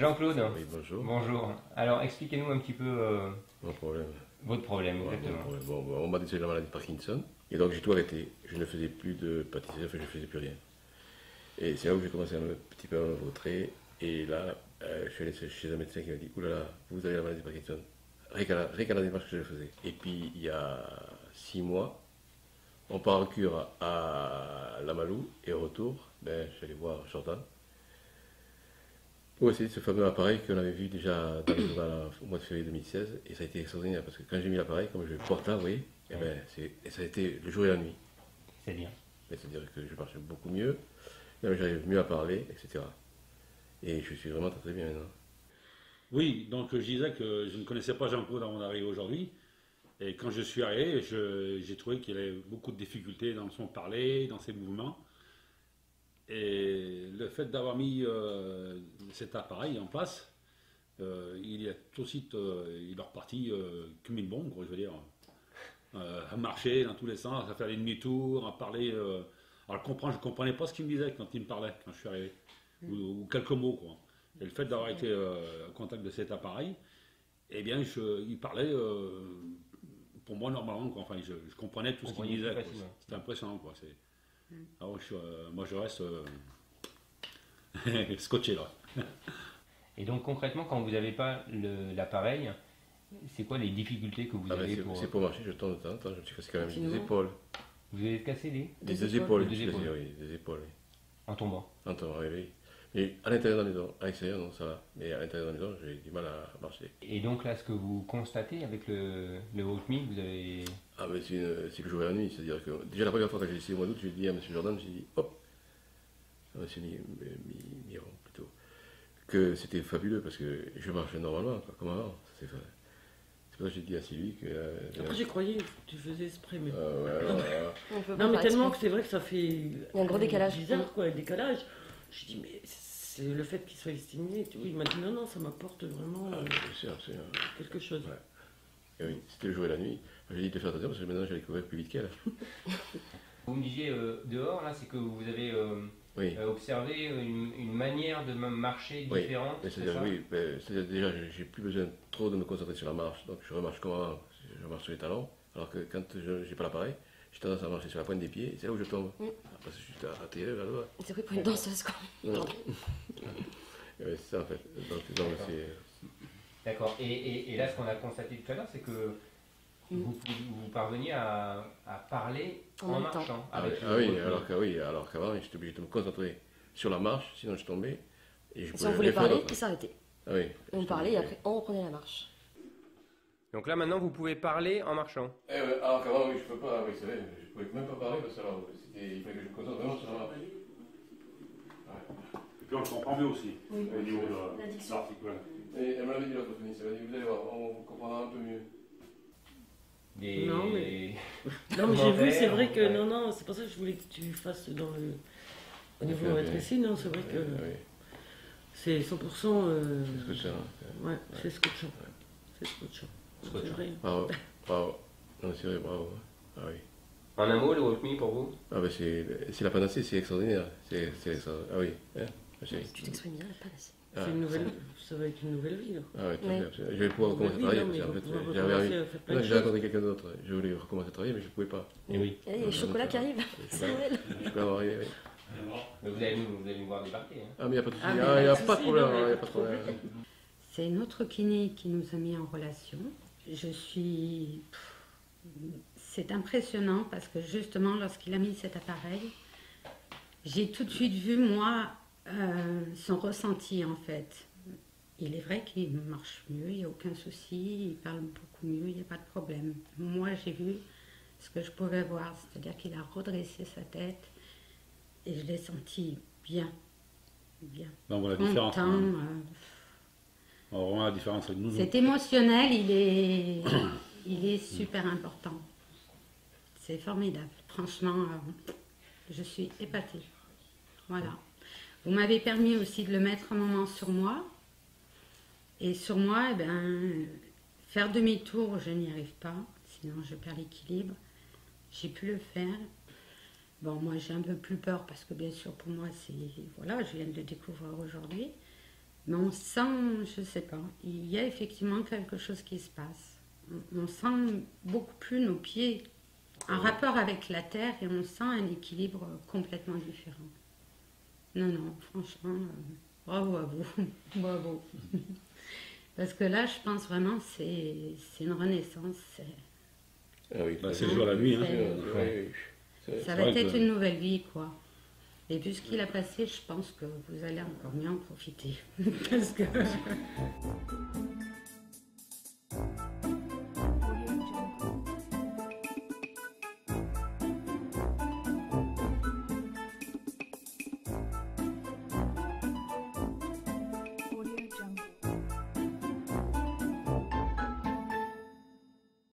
Jean-Claude, Oui, bonjour. bonjour. Alors expliquez-nous un petit peu Mon problème. votre problème Ouais, exactement. mon problème. Bon, on m'a dit que j'avais la maladie de Parkinson. Et donc j'ai tout arrêté. Je ne faisais plus de pâtisserie, enfin je ne faisais plus rien. Et c'est là où j'ai commencé à un petit peu à me vautrer. Et là, je suis allé chez un médecin qui m'a dit: oulala, vous avez la maladie de Parkinson. Rien qu'à la démarche que je faisais. Et puis il y a 6 mois, on part en cure à Lamalou. Et au retour, ben, je suis allé voir Jordan. Oui, c'est ce fameux appareil qu'on avait vu déjà dans le journal au mois de février 2016, et ça a été extraordinaire parce que quand j'ai mis l'appareil, comme je le porte là, vous voyez, et ben, ça a été le jour et la nuit. C'est bien. C'est-à-dire que je marchais beaucoup mieux, j'arrive mieux à parler, etc. Et je suis vraiment très très bien maintenant. Oui, donc je disais que je ne connaissais pas Jean-Claude avant d'arriver aujourd'hui. Et quand je suis arrivé, j'ai trouvé qu'il avait beaucoup de difficultés dans son parler, dans ses mouvements. Et le fait d'avoir mis cet appareil en place, il est tout de suite il est reparti comme une bombe, quoi, je veux dire. À marcher dans tous les sens, à faire des demi-tours, à parler. Alors je ne comprenais pas ce qu'il me disait quand il me parlait, quand je suis arrivé, ou quelques mots, quoi. Et le fait d'avoir été en contact de cet appareil, eh bien, il parlait pour moi normalement, quoi. Enfin, je comprenais tout ce qu'il disait, quoi. C'était impressionnant, quoi. Alors, moi, je reste scotché là. Et donc concrètement, quand vous n'avez pas l'appareil, c'est quoi les difficultés que vous avez pour... C'est pour marcher, je tourne de temps en temps, je me suis cassé quand même des épaules. Vous avez cassé Des deux épaules, Des épaules. oui, des épaules, oui. En tombant. En temps, oui, oui. Mais à l'intérieur de la maison, à l'extérieur, non, ça va. Mais à l'intérieur de la maison, j'ai du mal à marcher. Et donc là, ce que vous constatez avec le Walkme, vous avez... Ah, mais c'est le jour et la nuit. C'est-à-dire que déjà la première fois que j'ai essayé au mois d'août, j'ai dit à M. Jordan, j'ai dit hop, à M. Miron plutôt, que c'était fabuleux parce que je marchais normalement, quoi, comme avant. C'est pour ça que j'ai dit à Sylvie que. Après, j'ai croyé que tu faisais exprès, mais. Ouais. Non, mais tellement que c'est vrai que ça fait. Il y a un gros décalage. Bizarre, quoi, un décalage. Je dis, mais c'est le fait qu'il soit stimulé. Il m'a dit, non, non, ça m'apporte vraiment C'est quelque chose. Ouais. Et oui, c'était le jour et la nuit. J'ai dit de faire attention parce que maintenant j'allais courir plus vite qu'elle. Vous me disiez dehors, là, c'est que vous avez observé une manière de marcher différente. Oui, c'est-à-dire déjà, j'ai plus besoin trop de me concentrer sur la marche, donc je remarche comme avant, je marche sur les talons, alors que quand je n'ai pas l'appareil, j'ai tendance à marcher sur la pointe des pieds, et c'est là où je tombe. Parce que je suis à terre, là-bas. C'est pris pour une danseuse, quoi. C'est ça en fait. Donc c'est. D'accord. Et là, ce qu'on a constaté tout à l'heure, c'est que vous parveniez à parler en marchant. Alors qu'avant, j'étais obligé de me concentrer sur la marche, sinon je tombais. Et si on voulait parler, il s'arrêtait. Ah oui. On parlait et après on reprenait la marche. Donc là, maintenant, vous pouvez parler en marchant. Alors qu'avant, oui, je peux pas, oui, c'est vrai, je pouvais même pas parler parce que il fallait que je me concentre vraiment sur la marche. Et puis on le comprend mieux aussi, au niveau de l'addiction. l'article. Et elle m'avait dit l'autre Fanny, elle m'a dit, vous allez voir, on vous comprendra un peu mieux. Non, mais j'ai vu, c'est vrai que. Non, c'est pour ça que je voulais que tu fasses dans le. Au niveau rétréci, non, c'est vrai que. C'est 100%. C'est scotchant. Ouais, c'est scotchant. C'est scotchant. C'est vrai. Bravo. Non, c'est vrai, bravo. Ah oui. En un mot, le Walkme pour vous? Ah ben c'est la panacée, c'est extraordinaire. C'est extraordinaire. Ah oui, hein, ma chérie. Tu t'exprimes bien, la panacée. C'est une nouvelle, ça va être une nouvelle vie, là. Ah oui, tout à fait. Je vais pouvoir recommencer à travailler parce qu'en fait, j'avais envie. J'ai rencontré quelqu'un d'autre. Je voulais recommencer à travailler, mais je ne pouvais pas. Et oui. Et les chocolats qui arrivent, c'est Noël. Je peux avoir arrivé, oui. Mais vous allez nous voir débarquer. Hein. Ah mais il n'y a pas de souci. Ah, mais Il n'y a pas de pas de souci, problème. non, Il n'y a pas de problème. C'est notre kiné qui nous a mis en relation. C'est impressionnant parce que justement, lorsqu'il a mis cet appareil, j'ai tout de suite vu, moi, son ressenti en fait. Il est vrai qu'il marche mieux, il n'y a aucun souci, il parle beaucoup mieux, il n'y a pas de problème. Moi, j'ai vu ce que je pouvais voir, c'est-à-dire qu'il a redressé sa tête et je l'ai senti bien. Ben, on voit la différence. Content, On voit la différence avec nous. c'est émotionnel, il est super important. C'est formidable. Franchement, je suis épatée. Voilà. Vous m'avez permis aussi de le mettre un moment sur moi. Et sur moi, eh ben, faire demi-tour, je n'y arrive pas. Sinon, je perds l'équilibre. J'ai pu le faire. Bon, moi, j'ai un peu plus peur parce que, bien sûr, pour moi, c'est... Voilà, je viens de le découvrir aujourd'hui. Mais on sent, je sais pas, il y a effectivement quelque chose qui se passe. On sent beaucoup plus nos pieds en rapport avec la terre et on sent un équilibre complètement différent. Non, non, franchement, bravo à vous, bravo. Parce que là, je pense vraiment que c'est une renaissance. Ah oui, c'est le jour à la nuit. Hein. Ça va être une nouvelle vie, quoi. Et vu ce qu'il a passé, je pense que vous allez encore mieux en profiter. Parce que...